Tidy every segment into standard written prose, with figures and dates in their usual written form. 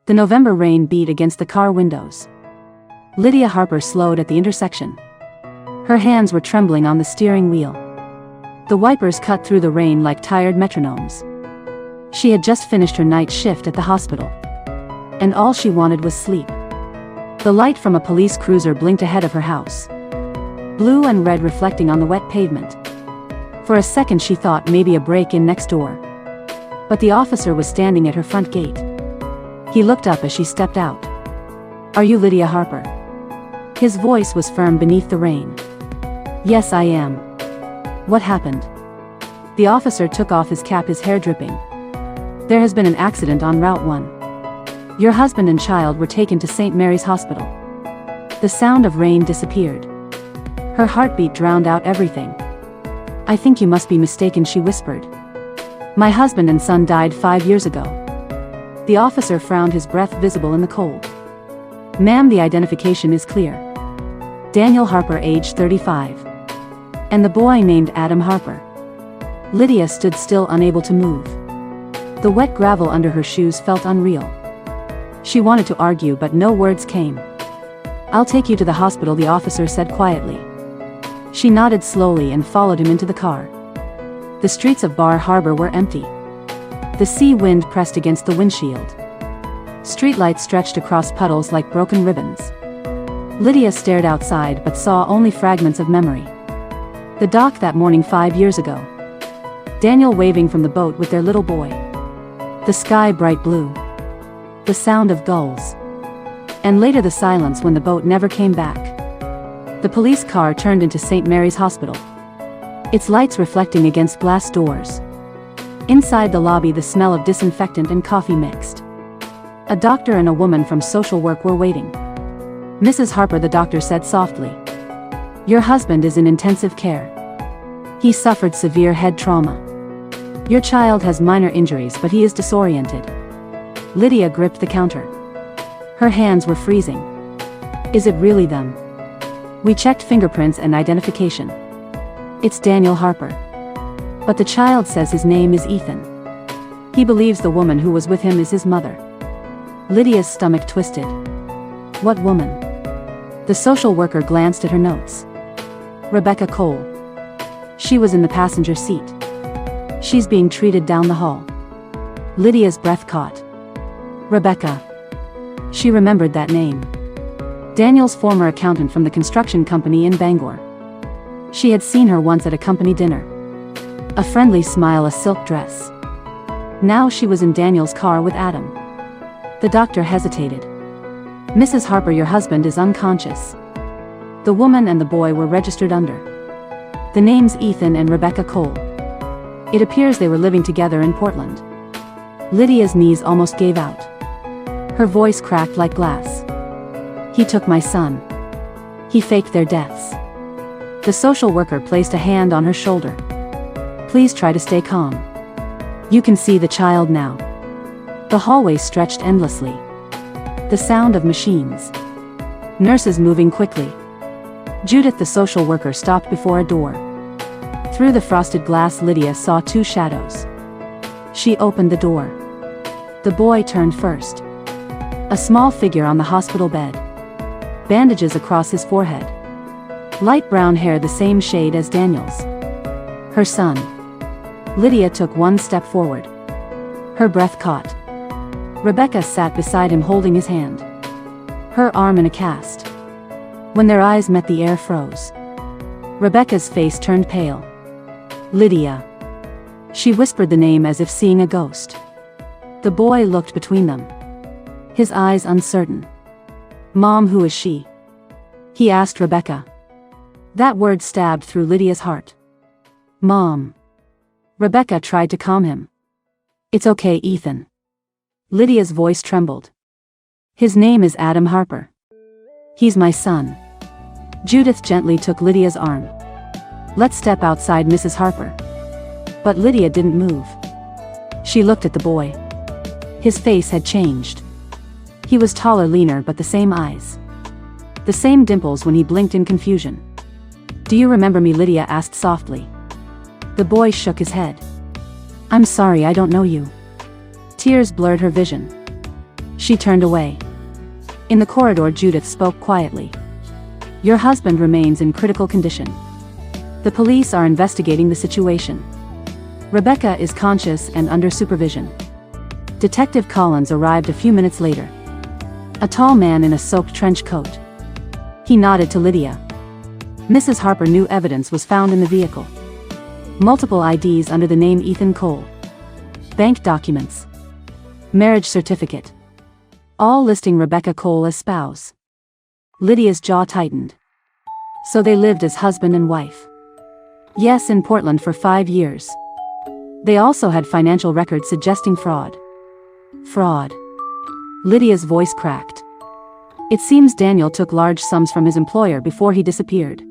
The November rain beat against the car windows. Lydia Harper slowed at the intersection. Her hands were trembling on the steering wheel. The wipers cut through the rain like tired metronomes. She had just finished her night shift at the hospital. And all she wanted was sleep. The light from a police cruiser blinked ahead of her house. Blue and red reflecting on the wet pavement. For a second she thought maybe a break-in next door. But the officer was standing at her front gate. He looked up as she stepped out. "Are you Lydia Harper?" His voice was firm beneath the rain. "Yes, I am." "What happened?" The officer took off his cap, his hair dripping. "There has been an accident on Route 1. Your husband and child were taken to St. Mary's Hospital." The sound of rain disappeared. Her heartbeat drowned out everything. "I think you must be mistaken," she whispered. "My husband and son died 5 years ago." The officer frowned, his breath visible in the cold. "Ma'am, the identification is clear. Daniel Harper, age 35. And the boy named Adam Harper." Lydia stood still, unable to move. The wet gravel under her shoes felt unreal. She wanted to argue, but no words came. "I'll take you to the hospital," the officer said quietly. She nodded slowly and followed him into the car. The streets of Bar Harbor were empty. The sea wind pressed against the windshield. Streetlights stretched across puddles like broken ribbons. Lydia stared outside but saw only fragments of memory. The dock that morning 5 years ago. Daniel waving from the boat with their little boy. The sky bright blue. The sound of gulls. And later the silence when the boat never came back. The police car turned into St. Mary's Hospital. Its lights reflecting against glass doors. Inside the lobby the smell of disinfectant and coffee mixed. A doctor and a woman from social work were waiting. "Mrs. Harper," the doctor said softly. "Your husband is in intensive care. He suffered severe head trauma. Your child has minor injuries but he is disoriented." Lydia gripped the counter. Her hands were freezing. "Is it really them?" "We checked fingerprints and identification. It's Daniel Harper. But the child says his name is Ethan. He believes the woman who was with him is his mother." Lydia's stomach twisted. "What woman?" The social worker glanced at her notes. "Rebecca Cole. She was in the passenger seat. She's being treated down the hall." Lydia's breath caught. Rebecca. She remembered that name. Daniel's former accountant from the construction company in Bangor. She had seen her once at a company dinner. A friendly smile, a silk dress. Now she was in Daniel's car with Adam. The doctor hesitated. "Mrs. Harper, your husband is unconscious." The woman and the boy were registered under the names Ethan and Rebecca Cole. It appears they were living together in Portland. Lydia's knees almost gave out. Her voice cracked like glass. "He took my son. He faked their deaths." The social worker placed a hand on her shoulder. "Please try to stay calm. You can see the child now." The hallway stretched endlessly. The sound of machines. Nurses moving quickly. Judith, the social worker, stopped before a door. Through the frosted glass Lydia saw 2 shadows. She opened the door. The boy turned first. A small figure on the hospital bed. Bandages across his forehead. Light brown hair, the same shade as Daniel's. Her son. Lydia took 1 step forward. Her breath caught. Rebecca sat beside him holding his hand. Her arm in a cast. When their eyes met, the air froze. Rebecca's face turned pale. "Lydia." She whispered the name as if seeing a ghost. The boy looked between them. His eyes uncertain. "Mom, who is she?" he asked Rebecca. That word stabbed through Lydia's heart. "Mom." Rebecca tried to calm him. "It's okay, Ethan." Lydia's voice trembled. "His name is Adam Harper. He's my son." Judith gently took Lydia's arm. "Let's step outside, Mrs. Harper." But Lydia didn't move. She looked at the boy. His face had changed. He was taller, leaner, but the same eyes. The same dimples when he blinked in confusion. "Do you remember me?" Lydia asked softly. The boy shook his head. "I'm sorry, I don't know you." Tears blurred her vision. She turned away. In the corridor, Judith spoke quietly. Your husband remains in critical condition. The police are investigating the situation. Rebecca is conscious and under supervision. Detective Collins arrived a few minutes later. A tall man in a soaked trench coat. He nodded to Lydia. Mrs. Harper knew evidence was found in the vehicle. Multiple IDs under the name Ethan Cole. Bank documents. Marriage certificate. All listing Rebecca Cole as spouse. Lydia's jaw tightened. So they lived as husband and wife. Yes, in Portland for 5 years. They also had financial records suggesting fraud. Fraud. Lydia's voice cracked. It seems Daniel took large sums from his employer before he disappeared.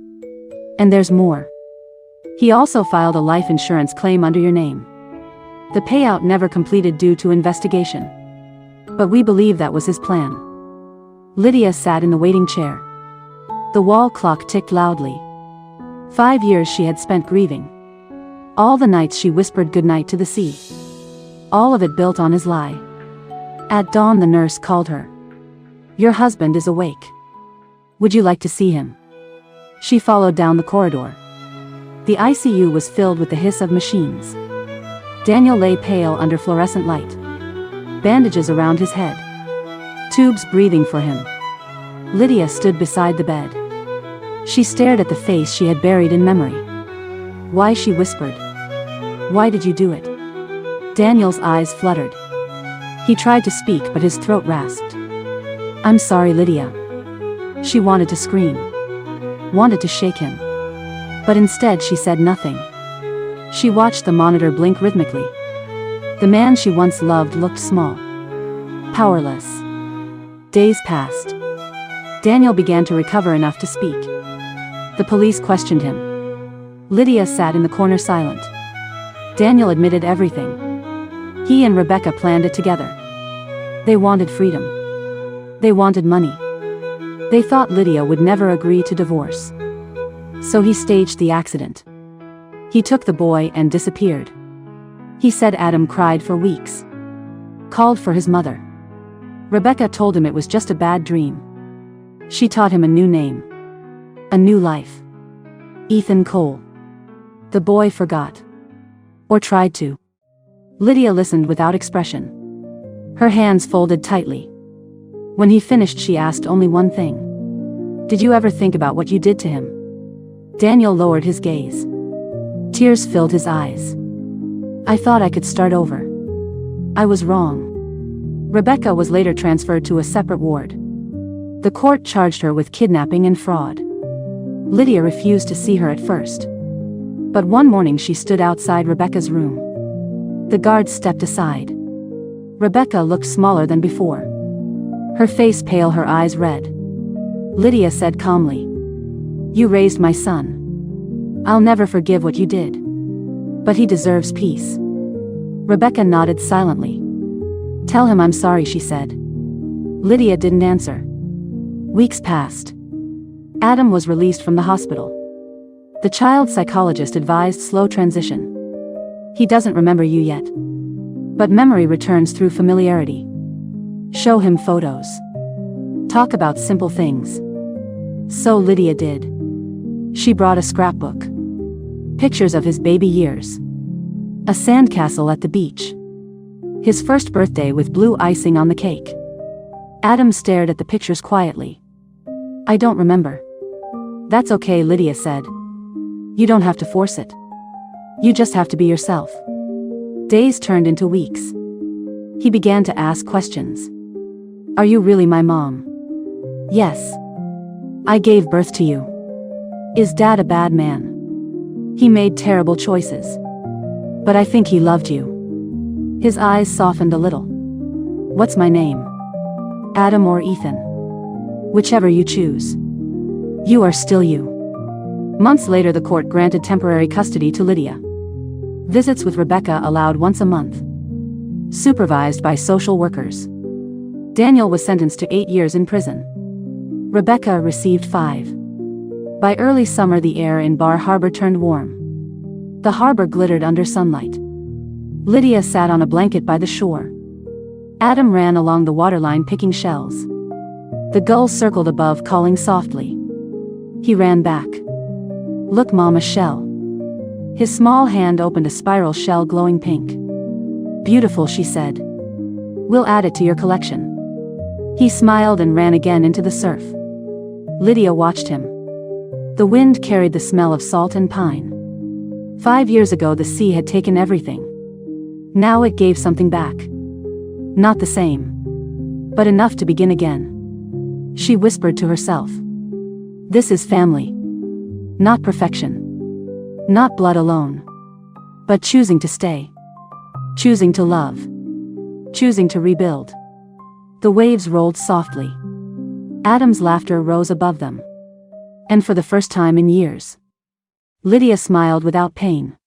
And there's more. He also filed a life insurance claim under your name. The payout never completed due to investigation. But we believe that was his plan. Lydia sat in the waiting chair. The wall clock ticked loudly. 5 years she had spent grieving. All the nights she whispered goodnight to the sea. All of it built on his lie. At dawn the nurse called her. Your husband is awake. Would you like to see him? She followed down the corridor. The ICU was filled with the hiss of machines. Daniel lay pale under fluorescent light. Bandages around his head. Tubes breathing for him. Lydia stood beside the bed. She stared at the face she had buried in memory. Why, she whispered. Why did you do it? Daniel's eyes fluttered. He tried to speak but his throat rasped. I'm sorry, Lydia. She wanted to scream. Wanted to shake him. But instead she said nothing. She watched the monitor blink rhythmically. The man she once loved looked small. Powerless. Days passed. Daniel began to recover enough to speak. The police questioned him. Lydia sat in the corner silent. Daniel admitted everything. He and Rebecca planned it together. They wanted freedom. They wanted money. They thought Lydia would never agree to divorce. So he staged the accident. He took the boy and disappeared. He said Adam cried for weeks. Called for his mother. Rebecca told him it was just a bad dream. She taught him a new name. A new life. Ethan Cole. The boy forgot. Or tried to. Lydia listened without expression. Her hands folded tightly. When he finished she asked only one thing. Did you ever think about what you did to him? Daniel lowered his gaze. Tears filled his eyes. I thought I could start over. I was wrong. Rebecca was later transferred to a separate ward. The court charged her with kidnapping and fraud. Lydia refused to see her at first. But one morning she stood outside Rebecca's room. The guards stepped aside. Rebecca looked smaller than before. Her face pale, her eyes red. Lydia said calmly. You raised my son. I'll never forgive what you did. But he deserves peace. Rebecca nodded silently. Tell him I'm sorry, she said. Lydia didn't answer. Weeks passed. Adam was released from the hospital. The child psychologist advised slow transition. He doesn't remember you yet. But memory returns through familiarity. Show him photos. Talk about simple things. So Lydia did. She brought a scrapbook. Pictures of his baby years. A sandcastle at the beach. His first birthday with blue icing on the cake. Adam stared at the pictures quietly. I don't remember. That's okay, Lydia said. You don't have to force it. You just have to be yourself. Days turned into weeks. He began to ask questions. Are you really my mom? Yes. I gave birth to you. Is Dad a bad man? He made terrible choices. But I think he loved you. His eyes softened a little. What's my name? Adam or Ethan? Whichever you choose. You are still you. Months later the court granted temporary custody to Lydia. Visits with Rebecca allowed once a month. Supervised by social workers. Daniel was sentenced to 8 years in prison. Rebecca received 5. By early summer the air in Bar Harbor turned warm. The harbor glittered under sunlight. Lydia sat on a blanket by the shore. Adam ran along the waterline picking shells. The gulls circled above, calling softly. He ran back. Look, Mom, a shell. His small hand opened a spiral shell glowing pink. Beautiful, she said. We'll add it to your collection. He smiled and ran again into the surf. Lydia watched him. The wind carried the smell of salt and pine. 5 years ago the sea had taken everything. Now it gave something back. Not the same. But enough to begin again. She whispered to herself. This is family. Not perfection. Not blood alone. But choosing to stay. Choosing to love. Choosing to rebuild. The waves rolled softly. Adam's laughter rose above them. And for the first time in years, Lydia smiled without pain.